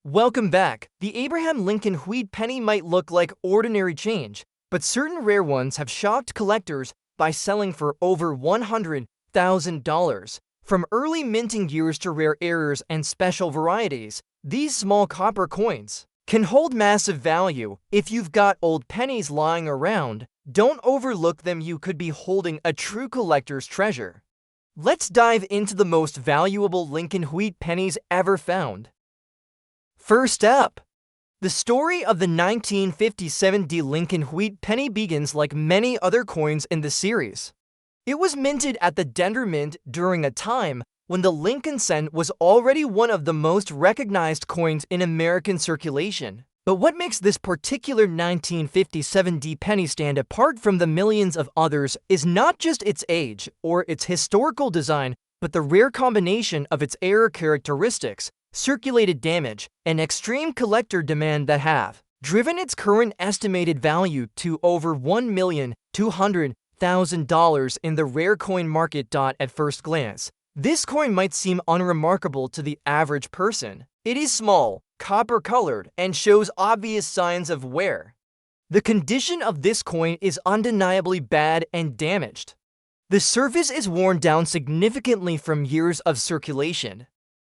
Welcome back. The Abraham Lincoln Wheat penny might look like ordinary change, but certain rare ones have shocked collectors by selling for over $100,000. From early minting years to rare errors and special varieties, these small copper coins can hold massive value. If you've got old pennies lying around, don't overlook them. You could be holding a true collector's treasure. Let's dive into the most valuable Lincoln Wheat pennies ever found. First up, the story of the 1957 Lincoln Wheat penny begins like many other coins in the series. It was minted at the Denver Mint during a time when the Lincoln cent was already one of the most recognized coins in American circulation. But what makes this particular 1957 penny stand apart from the millions of others is not just its age or its historical design, but the rare combination of its error characteristics, circulated damage, and extreme collector demand that have driven its current estimated value to over $1,200,000 in the rare coin market. At first glance, this coin might seem unremarkable to the average person. It is small, copper-colored, and shows obvious signs of wear. The condition of this coin is undeniably bad and damaged. The surface is worn down significantly from years of circulation.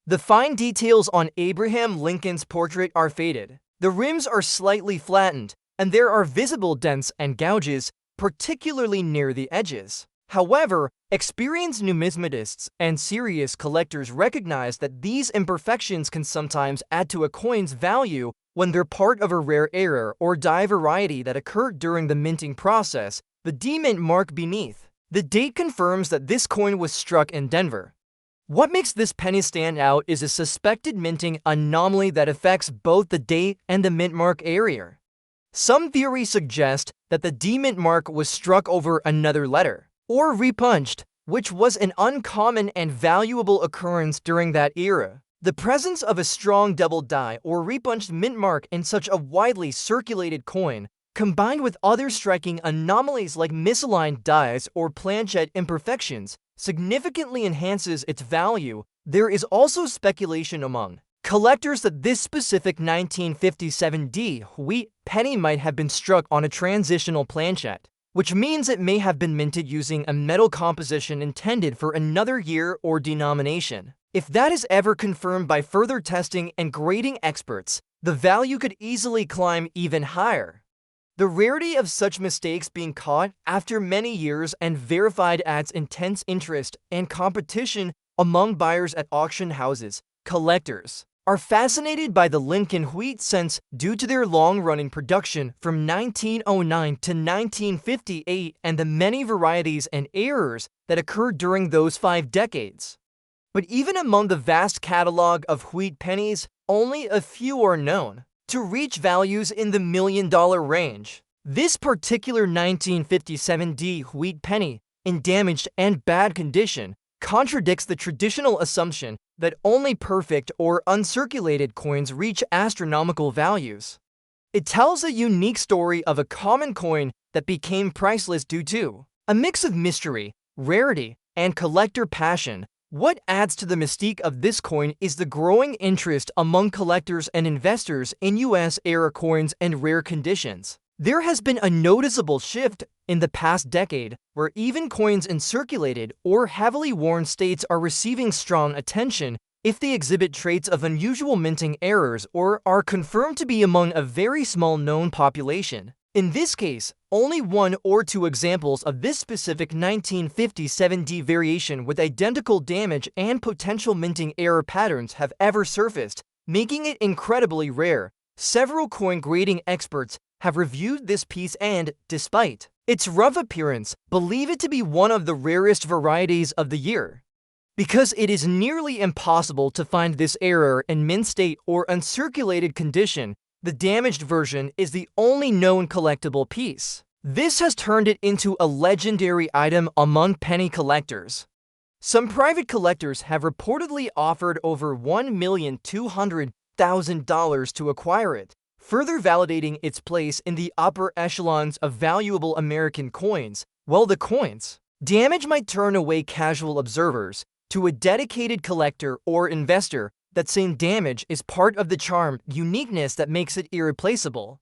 The fine details on Abraham Lincoln's portrait are faded. The rims are slightly flattened, and there are visible dents and gouges, particularly near the edges. However, experienced numismatists and serious collectors recognize that these imperfections can sometimes add to a coin's value when they're part of a rare error or die variety that occurred during the minting process. The D-mint mark beneath the date confirms that this coin was struck in Denver. What makes this penny stand out is a suspected minting anomaly that affects both the date and the mint mark area. Some theories suggest that the D-mint mark was struck over another letter, or repunched, which was an uncommon and valuable occurrence during that era. The presence of a strong double die or repunched mint mark in such a widely circulated coin, combined with other striking anomalies like misaligned dies or planchet imperfections, significantly enhances its value. There is also speculation among collectors that this specific 1957 Wheat penny might have been struck on a transitional planchet, which means it may have been minted using a metal composition intended for another year or denomination. If that is ever confirmed by further testing and grading experts, the value could easily climb even higher. The rarity of such mistakes being caught after many years and verified adds intense interest and competition among buyers at auction houses. Collectors are fascinated by the Lincoln Wheat cents due to their long-running production from 1909 to 1958 and the many varieties and errors that occurred during those 5 decades. But even among the vast catalog of wheat pennies, only a few are known to reach values in the million-dollar range. This particular 1957 Wheat penny, in damaged and bad condition, contradicts the traditional assumption that only perfect or uncirculated coins reach astronomical values. It tells a unique story of a common coin that became priceless due to a mix of mystery, rarity, and collector passion. What adds to the mystique of this coin is the growing interest among collectors and investors in US-era coins and rare conditions. There has been a noticeable shift in the past decade where even coins in circulated or heavily worn states are receiving strong attention if they exhibit traits of unusual minting errors or are confirmed to be among a very small known population. In this case, only 1 or 2 examples of this specific 1957 variation with identical damage and potential minting error patterns have ever surfaced, making it incredibly rare. Several coin grading experts have reviewed this piece and, despite its rough appearance, believe it to be one of the rarest varieties of the year. Because it is nearly impossible to find this error in mint state or uncirculated condition, the damaged version is the only known collectible piece. This has turned it into a legendary item among penny collectors. Some private collectors have reportedly offered over $1,200,000 to acquire it, further validating its place in the upper echelons of valuable American coins. While the coin's damage might turn away casual observers, to a dedicated collector or investor, that same damage is part of the charm, uniqueness that makes it irreplaceable.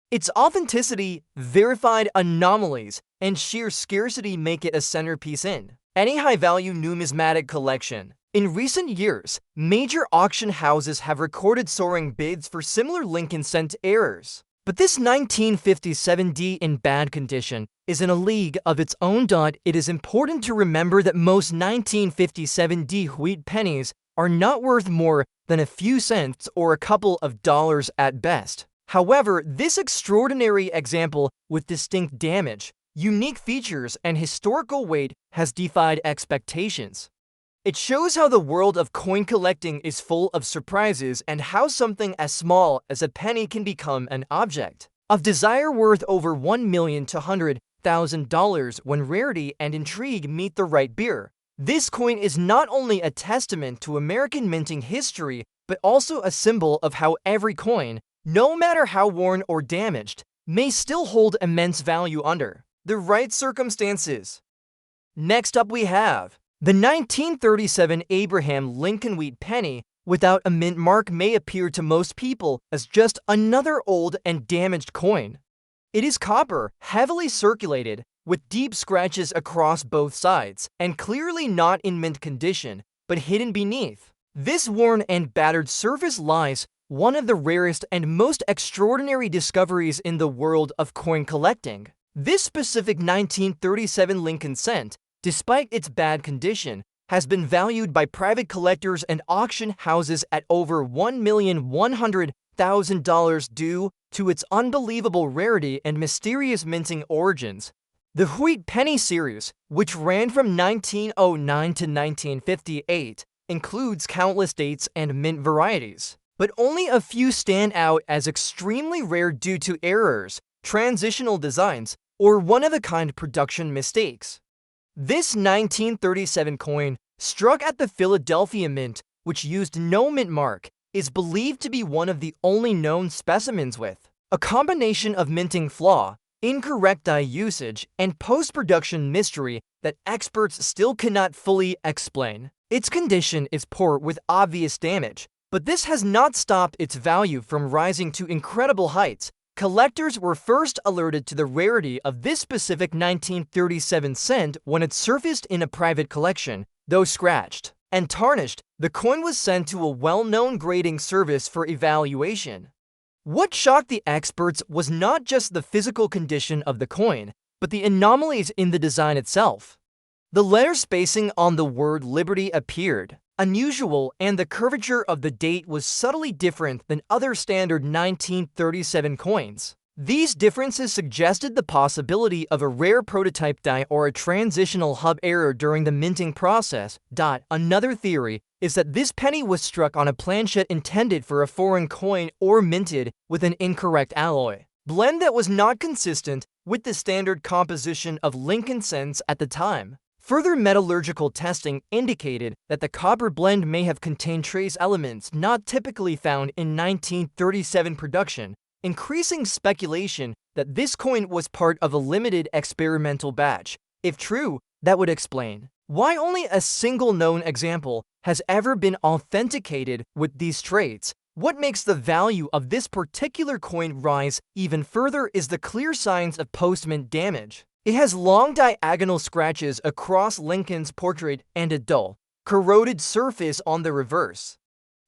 Its authenticity, verified anomalies, and sheer scarcity make it a centerpiece in any high-value numismatic collection. In recent years, major auction houses have recorded soaring bids for similar Lincoln cent errors. But this 1957D in bad condition is in a league of its own. It is important to remember that most 1957D wheat pennies are not worth more than a few cents or a couple of dollars at best. However, this extraordinary example with distinct damage, unique features, and historical weight has defied expectations. It shows how the world of coin collecting is full of surprises and how something as small as a penny can become an object of desire worth over $1 million to $100,000 when rarity and intrigue meet the right beer. This coin is not only a testament to American minting history, but also a symbol of how every coin, no matter how worn or damaged, may still hold immense value under the right circumstances. Next up we have the 1937 Abraham Lincoln Wheat Penny. Without a mint mark may appear to most people as just another old and damaged coin. It is copper, heavily circulated, with deep scratches across both sides, and clearly not in mint condition, but hidden beneath. This worn and battered surface lies one of the rarest and most extraordinary discoveries in the world of coin collecting. This specific 1937 Lincoln cent, despite its bad condition, has been valued by private collectors and auction houses at over $1,100,000 due to its unbelievable rarity and mysterious minting origins. The Wheat Penny series, which ran from 1909 to 1958, includes countless dates and mint varieties, but only a few stand out as extremely rare due to errors, transitional designs, or one-of-a-kind production mistakes. This 1937 coin, struck at the Philadelphia Mint, which used no mint mark, is believed to be one of the only known specimens with a combination of minting flaw, incorrect die usage, and post-production mystery that experts still cannot fully explain. Its condition is poor with obvious damage, but this has not stopped its value from rising to incredible heights. Collectors were first alerted to the rarity of this specific 1937 cent when it surfaced in a private collection. Though scratched and tarnished, the coin was sent to a well-known grading service for evaluation. What shocked the experts was not just the physical condition of the coin, but the anomalies in the design itself. The letter spacing on the word Liberty appeared unusual, and the curvature of the date was subtly different than other standard 1937 coins. These differences suggested the possibility of a rare prototype die or a transitional hub error during the minting process. Another theory is that this penny was struck on a planchette intended for a foreign coin or minted with an incorrect alloy blend that was not consistent with the standard composition of Lincoln cents at the time. Further metallurgical testing indicated that the copper blend may have contained trace elements not typically found in 1937 production, increasing speculation that this coin was part of a limited experimental batch. If true, that would explain why only a single known example has ever been authenticated with these traits. What makes the value of this particular coin rise even further is the clear signs of post-mint damage. It has long diagonal scratches across Lincoln's portrait and a dull, corroded surface on the reverse.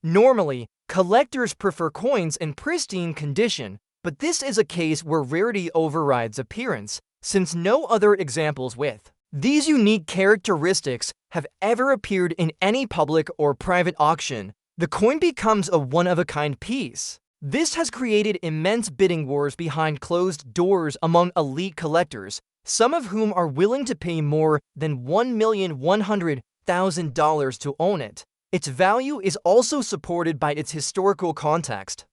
Normally, collectors prefer coins in pristine condition, but this is a case where rarity overrides appearance, since no other examples with these unique characteristics have ever appeared in any public or private auction. The coin becomes a one-of-a-kind piece. This has created immense bidding wars behind closed doors among elite collectors, some of whom are willing to pay more than $1,100,000 to own it. Its value is also supported by its historical context.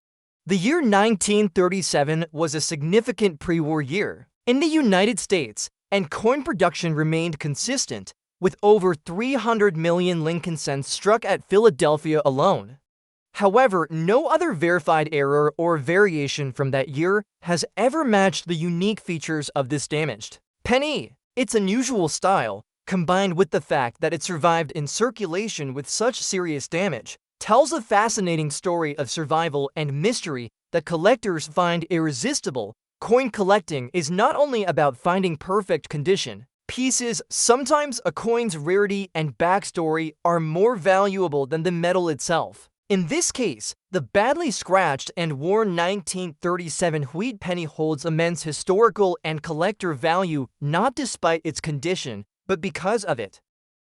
The year 1937 was a significant pre-war year in the United States, and coin production remained consistent, with over 300 million Lincoln cents struck at Philadelphia alone. However, no other verified error or variation from that year has ever matched the unique features of this damaged penny. Its unusual style, combined with the fact that it survived in circulation with such serious damage, tells a fascinating story of survival and mystery that collectors find irresistible. Coin collecting is not only about finding perfect condition pieces, sometimes a coin's rarity and backstory are more valuable than the metal itself. In this case, the badly scratched and worn 1937 wheat penny holds immense historical and collector value not despite its condition, but because of it.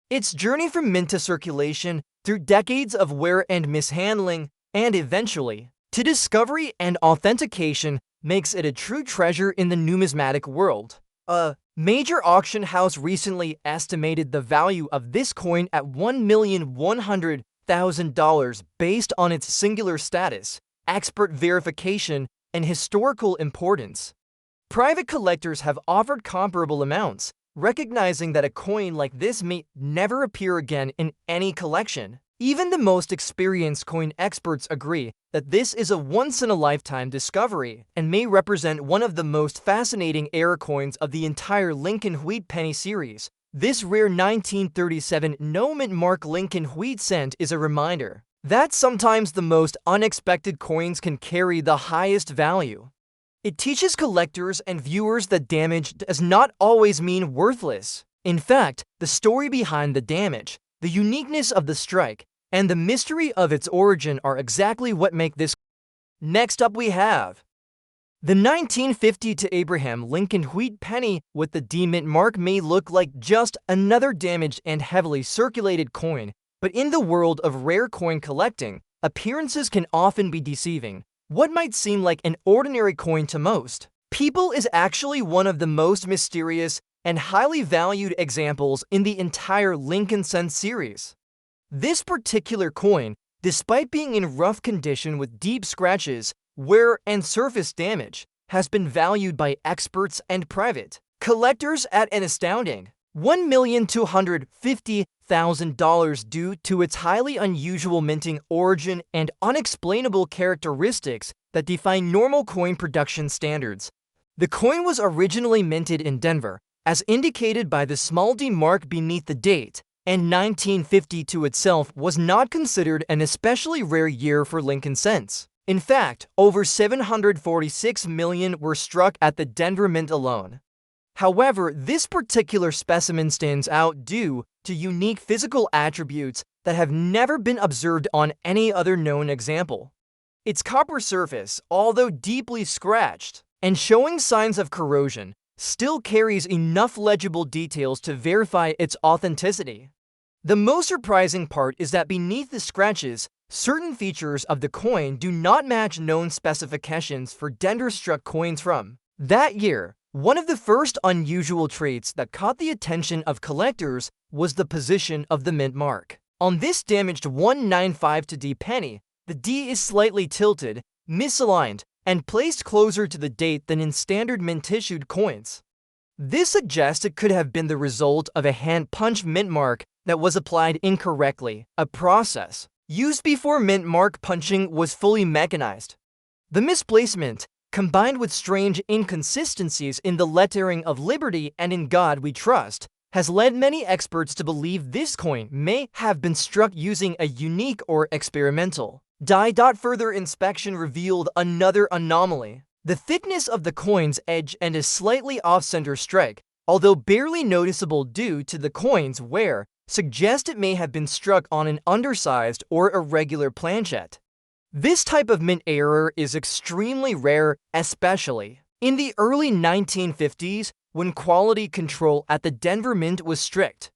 Its journey from mint to circulation, through decades of wear and mishandling, and eventually to discovery and authentication makes it a true treasure in the numismatic world. A major auction house recently estimated the value of this coin at $1,100,000 based on its singular status, expert verification, and historical importance. Private collectors have offered comparable amounts, recognizing that a coin like this may never appear again in any collection. Even the most experienced coin experts agree that this is a once-in-a-lifetime discovery and may represent one of the most fascinating era coins of the entire Lincoln Wheat Penny series. This rare 1937 no-mint mark Lincoln Wheat cent is a reminder that sometimes the most unexpected coins can carry the highest value. It teaches collectors and viewers that damage does not always mean worthless. In fact, the story behind the damage, the uniqueness of the strike, and the mystery of its origin are exactly what make this. Next up we have the 1950 to Abraham Lincoln Wheat Penny with the D mint mark may look like just another damaged and heavily circulated coin, but in the world of rare coin collecting, appearances can often be deceiving. What might seem like an ordinary coin to most people is actually one of the most mysterious and highly valued examples in the entire Lincoln cent series. This particular coin, despite being in rough condition with deep scratches, wear, and surface damage, has been valued by experts and private collectors at an astounding $1,250,000 due to its highly unusual minting origin and unexplainable characteristics that defy normal coin production standards. The coin was originally minted in Denver, as indicated by the small d mark beneath the date, and 1952 itself was not considered an especially rare year for Lincoln cents. In fact, over 746 million were struck at the Denver Mint alone. However, this particular specimen stands out due to unique physical attributes that have never been observed on any other known example. Its copper surface, although deeply scratched and showing signs of corrosion, still carries enough legible details to verify its authenticity. The most surprising part is that beneath the scratches, certain features of the coin do not match known specifications for Denver-struck coins from that year. One of the first unusual traits that caught the attention of collectors was the position of the mint mark. On this damaged 195 to D penny, the D is slightly tilted, misaligned, and placed closer to the date than in standard mint-issued coins. This suggests it could have been the result of a hand-punched mint mark that was applied incorrectly, a process used before mint mark punching was fully mechanized. The misplacement, combined with strange inconsistencies in the lettering of Liberty and In God We Trust, has led many experts to believe this coin may have been struck using a unique or experimental die. Further inspection revealed another anomaly. The thickness of the coin's edge and a slightly off-center strike, although barely noticeable due to the coin's wear, suggest it may have been struck on an undersized or irregular planchet. This type of mint error is extremely rare, especially in the early 1950s when quality control at the Denver Mint was strict.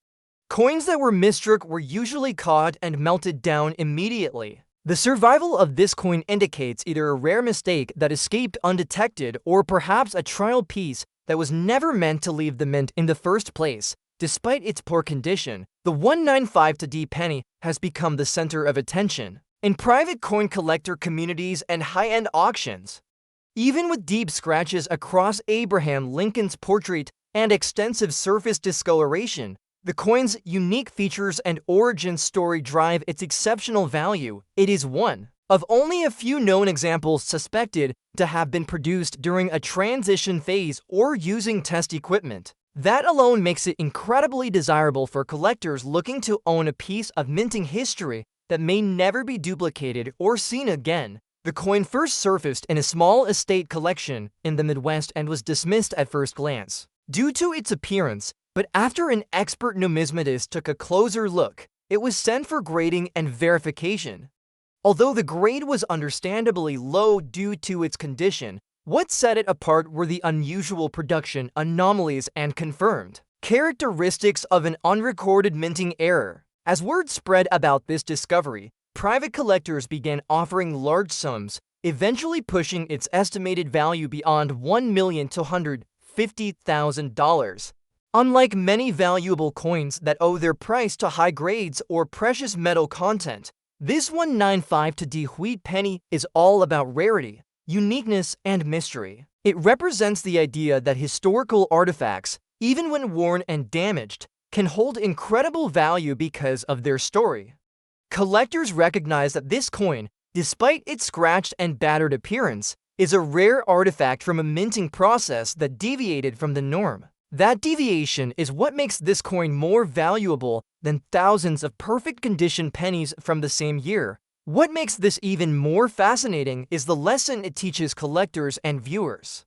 Coins that were misstruck were usually caught and melted down immediately. The survival of this coin indicates either a rare mistake that escaped undetected or perhaps a trial piece that was never meant to leave the mint in the first place. Despite its poor condition, the 195 to D penny has become the center of attention in private coin collector communities and high-end auctions. Even with deep scratches across Abraham Lincoln's portrait and extensive surface discoloration, the coin's unique features and origin story drive its exceptional value. It is one of only a few known examples suspected to have been produced during a transition phase or using test equipment. That alone makes it incredibly desirable for collectors looking to own a piece of minting history that may never be duplicated or seen again. The coin first surfaced in a small estate collection in the Midwest and was dismissed at first glance due to its appearance, but after an expert numismatist took a closer look, it was sent for grading and verification. Although the grade was understandably low due to its condition, what set it apart were the unusual production anomalies and confirmed characteristics of an unrecorded minting error. As word spread about this discovery, private collectors began offering large sums, eventually pushing its estimated value beyond $1,250,000. Unlike many valuable coins that owe their price to high grades or precious metal content, this 195-D wheat penny is all about rarity, uniqueness, and mystery. It represents the idea that historical artifacts, even when worn and damaged, can hold incredible value because of their story. Collectors recognize that this coin, despite its scratched and battered appearance, is a rare artifact from a minting process that deviated from the norm. That deviation is what makes this coin more valuable than thousands of perfect condition pennies from the same year. What makes this even more fascinating is the lesson it teaches collectors and viewers.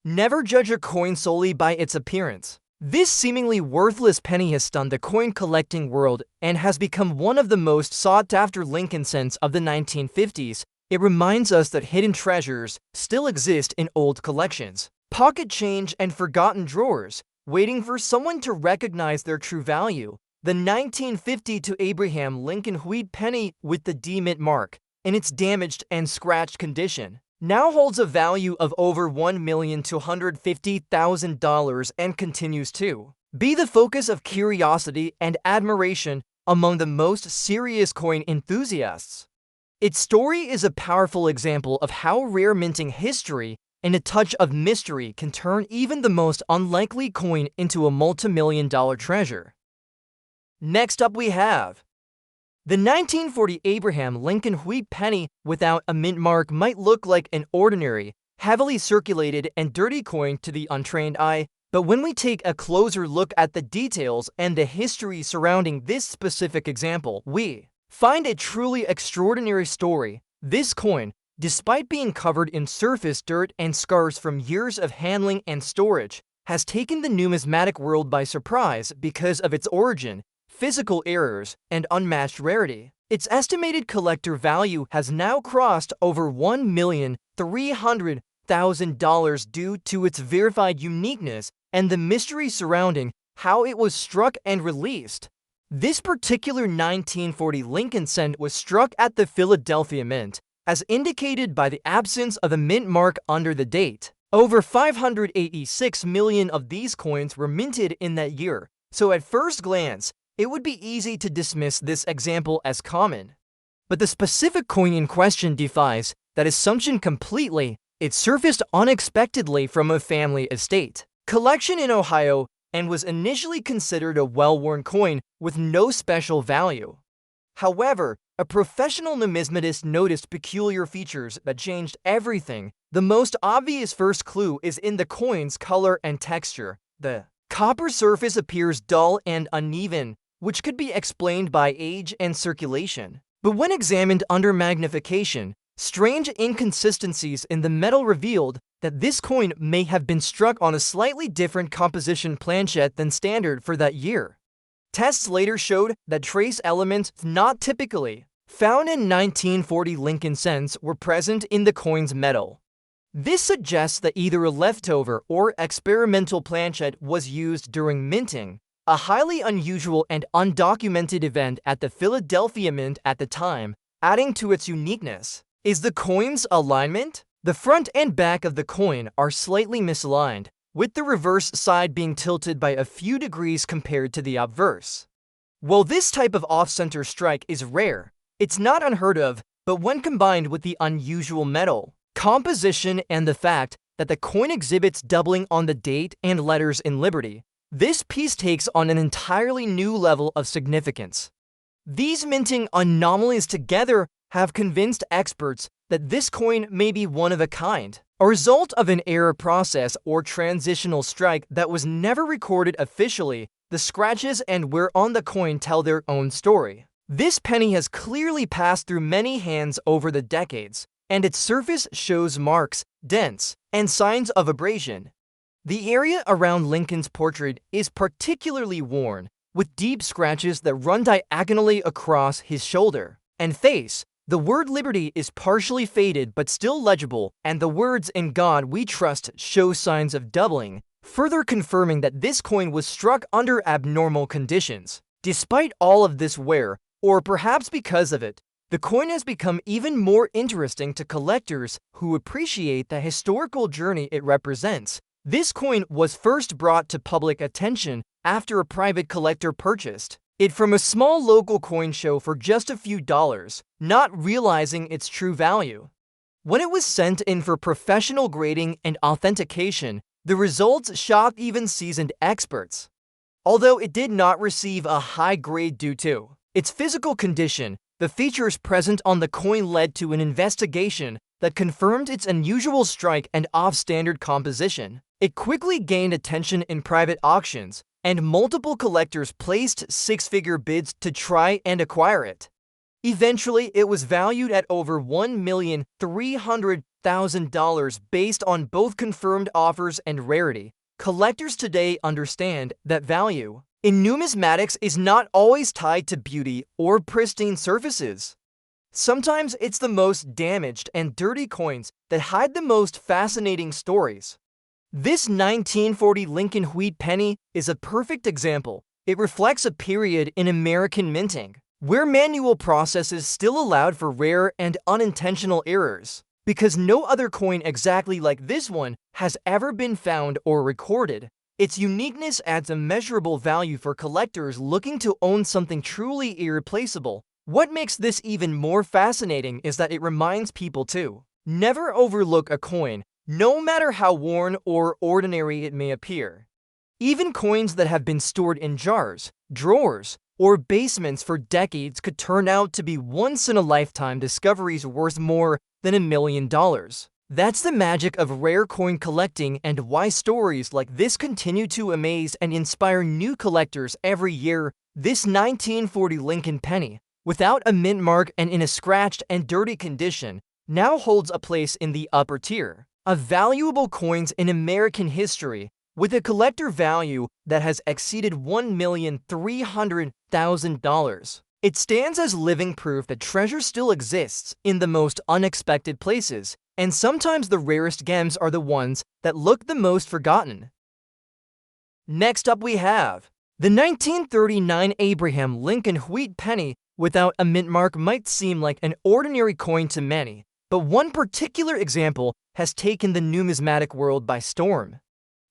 Never judge a coin solely by its appearance. This seemingly worthless penny has stunned the coin collecting world and has become one of the most sought-after Lincoln cents of the 1950s. It reminds us that hidden treasures still exist in old collections, pocket change, and forgotten drawers, waiting for someone to recognize their true value. The 1952 Abraham Lincoln wheat penny with the D mint mark, in its damaged and scratched condition, now holds a value of over $1,250,000 and continues to be the focus of curiosity and admiration among the most serious coin enthusiasts. Its story is a powerful example of how rare minting history and a touch of mystery can turn even the most unlikely coin into a multi-million-dollar treasure. Next up we have the 1940 Abraham Lincoln wheat penny without a mint mark might look like an ordinary, heavily circulated and dirty coin to the untrained eye, but when we take a closer look at the details and the history surrounding this specific example, we find a truly extraordinary story. This coin, despite being covered in surface dirt and scars from years of handling and storage, has taken the numismatic world by surprise because of its origin, physical errors, and unmatched rarity. Its estimated collector value has now crossed over $1,300,000 due to its verified uniqueness and the mystery surrounding how it was struck and released. This particular 1940 Lincoln cent was struck at the Philadelphia Mint, as indicated by the absence of a mint mark under the date. Over 586 million of these coins were minted in that year, so at first glance, it would be easy to dismiss this example as common. But the specific coin in question defies that assumption completely. It surfaced unexpectedly from a family estate collection in Ohio and was initially considered a well-worn coin with no special value. However, a professional numismatist noticed peculiar features that changed everything. The most obvious first clue is in the coin's color and texture. The copper surface appears dull and uneven, which could be explained by age and circulation. But when examined under magnification, strange inconsistencies in the metal revealed that this coin may have been struck on a slightly different composition planchet than standard for that year. Tests later showed that trace elements not typically found in 1940 Lincoln cents were present in the coin's metal. This suggests that either a leftover or experimental planchet was used during minting, a highly unusual and undocumented event at the Philadelphia Mint at the time, adding to its uniqueness. Is the coin's alignment? The front and back of the coin are slightly misaligned, with the reverse side being tilted by a few degrees compared to the obverse. While this type of off-center strike is rare, it's not unheard of, but when combined with the unusual metal composition and the fact that the coin exhibits doubling on the date and letters in Liberty, this piece takes on an entirely new level of significance. These minting anomalies together have convinced experts that this coin may be one of a kind, a result of an error process or transitional strike that was never recorded officially. The scratches and wear on the coin tell their own story. This penny has clearly passed through many hands over the decades, and its surface shows marks, dents, and signs of abrasion. The area around Lincoln's portrait is particularly worn, with deep scratches that run diagonally across his shoulder and face. The word liberty is partially faded but still legible, and the words "In God We Trust" show signs of doubling, further confirming that this coin was struck under abnormal conditions. Despite all of this wear, or perhaps because of it, the coin has become even more interesting to collectors who appreciate the historical journey it represents. This coin was first brought to public attention after a private collector purchased it from a small local coin show for just a few dollars, not realizing its true value. When it was sent in for professional grading and authentication, the results shocked even seasoned experts. Although it did not receive a high grade due to its physical condition, the features present on the coin led to an investigation that confirmed its unusual strike and off-standard composition. It quickly gained attention in private auctions, and multiple collectors placed six-figure bids to try and acquire it. Eventually, it was valued at over $1,300,000 based on both confirmed offers and rarity. Collectors today understand that value in numismatics is not always tied to beauty or pristine surfaces. Sometimes it's the most damaged and dirty coins that hide the most fascinating stories. This 1940 Lincoln wheat penny is a perfect example. It reflects a period in American minting where manual processes still allowed for rare and unintentional errors. Because no other coin exactly like this one has ever been found or recorded, its uniqueness adds immeasurable value for collectors looking to own something truly irreplaceable. What makes this even more fascinating is that it reminds people to never overlook a coin, no matter how worn or ordinary it may appear. Even coins that have been stored in jars, drawers, or basements for decades could turn out to be once-in-a-lifetime discoveries worth more than $1 million. That's the magic of rare coin collecting and why stories like this continue to amaze and inspire new collectors every year. This 1940 Lincoln penny, without a mint mark and in a scratched and dirty condition, now holds a place in the upper tier of valuable coins in American history, with a collector value that has exceeded $1,300,000. It stands as living proof that treasure still exists in the most unexpected places, and sometimes the rarest gems are the ones that look the most forgotten. Next up we have the 1939 Abraham Lincoln wheat penny. Without a mint mark might seem like an ordinary coin to many, but one particular example has taken the numismatic world by storm.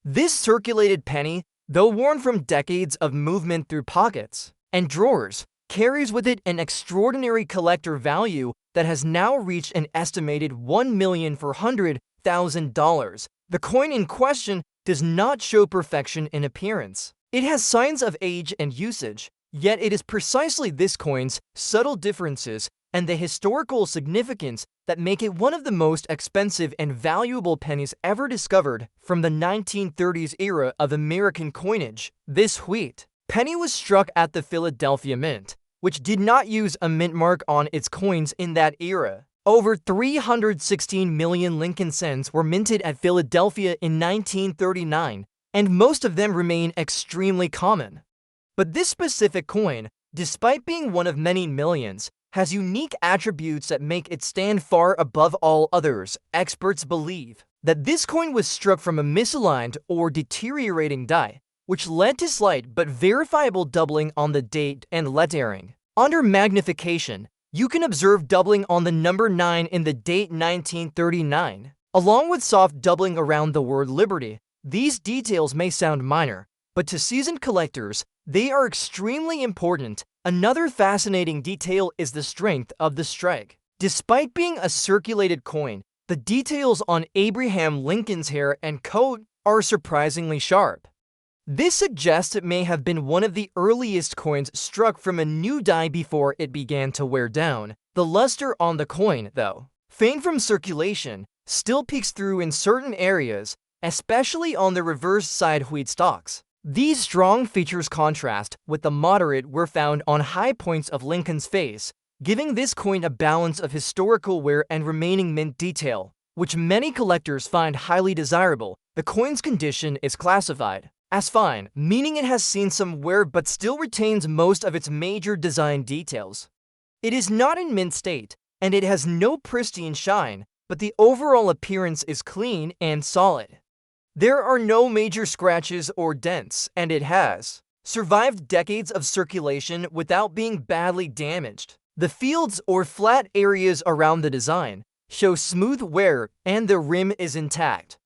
This circulated penny, though worn from decades of movement through pockets and drawers, carries with it an extraordinary collector value that has now reached an estimated $1,400,000. The coin in question does not show perfection in appearance. It has signs of age and usage, yet it is precisely this coin's subtle differences and the historical significance that make it one of the most expensive and valuable pennies ever discovered from the 1930s era of American coinage. This wheat penny was struck at the Philadelphia Mint, which did not use a mint mark on its coins in that era. Over 316 million Lincoln cents were minted at Philadelphia in 1939, and most of them remain extremely common. But this specific coin, despite being one of many millions, has unique attributes that make it stand far above all others. Experts believe that this coin was struck from a misaligned or deteriorating die, which led to slight but verifiable doubling on the date and lettering. Under magnification, you can observe doubling on the number 9 in the date 1939, along with soft doubling around the word liberty. These details may sound minor, but to seasoned collectors, they are extremely important. Another fascinating detail is the strength of the strike. Despite being a circulated coin, the details on Abraham Lincoln's hair and coat are surprisingly sharp. This suggests it may have been one of the earliest coins struck from a new die before it began to wear down. The luster on the coin, though faint from circulation, still peeks through in certain areas, especially on the reverse side wheat stalks. These strong features contrast with the moderate were found on high points of Lincoln's face, giving this coin a balance of historical wear and remaining mint detail, which many collectors find highly desirable. The coin's condition is classified as fine, meaning it has seen some wear but still retains most of its major design details. It is not in mint state, and it has no pristine shine, but the overall appearance is clean and solid. There are no major scratches or dents, and it has survived decades of circulation without being badly damaged. The fields or flat areas around the design show smooth wear, and the rim is intact.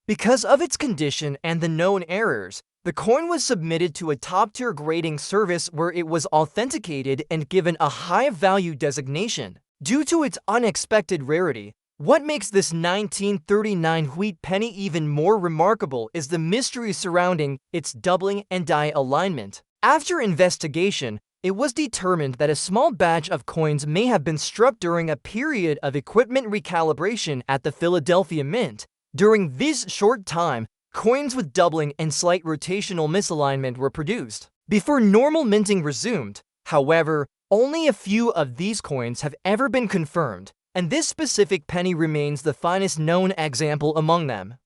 Because of its condition and the known errors, the coin was submitted to a top-tier grading service where it was authenticated and given a high-value designation. Due to its unexpected rarity, what makes this 1939 wheat penny even more remarkable is the mystery surrounding its doubling and die alignment. After investigation, it was determined that a small batch of coins may have been struck during a period of equipment recalibration at the Philadelphia Mint. During this short time, coins with doubling and slight rotational misalignment were produced. Before normal minting resumed, however, only a few of these coins have ever been confirmed, and this specific penny remains the finest known example among them.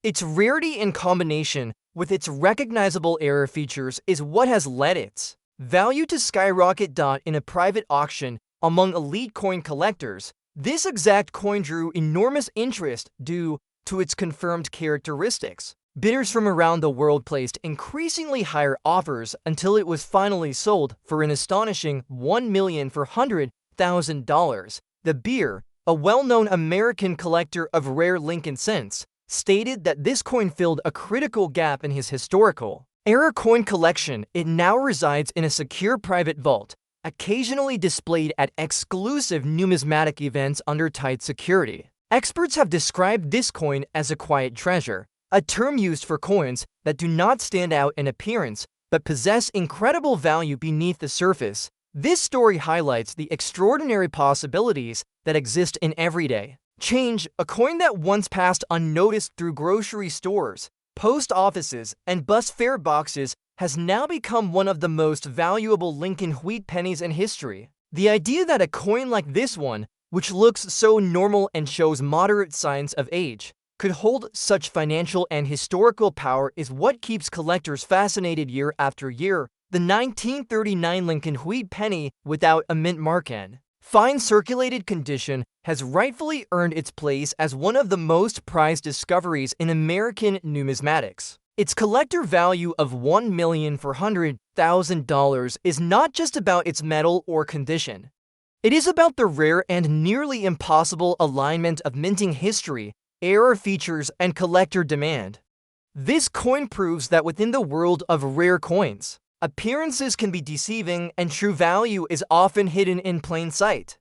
Its rarity in combination with its recognizable error features is what has led its value to skyrocket. In a private auction among elite coin collectors, this exact coin drew enormous interest due to its confirmed characteristics. Bidders from around the world placed increasingly higher offers until it was finally sold for an astonishing $1,400,000. The Beer, a well-known American collector of rare Lincoln cents, stated that this coin filled a critical gap in his historical era coin collection. It now resides in a secure private vault, occasionally displayed at exclusive numismatic events under tight security. Experts have described this coin as a quiet treasure, a term used for coins that do not stand out in appearance but possess incredible value beneath the surface. This story highlights the extraordinary possibilities that exist in everyday change. A coin that once passed unnoticed through grocery stores, post offices, and bus fare boxes has now become one of the most valuable Lincoln wheat pennies in history. The idea that a coin like this one, which looks so normal and shows moderate signs of age, could hold such financial and historical power is what keeps collectors fascinated year after year. The 1939 Lincoln wheat penny without a mint mark in fine circulated condition has rightfully earned its place as one of the most prized discoveries in American numismatics. Its collector value of $1,400,000 is not just about its metal or condition. It is about the rare and nearly impossible alignment of minting history, error features, and collector demand. This coin proves that within the world of rare coins, appearances can be deceiving and true value is often hidden in plain sight.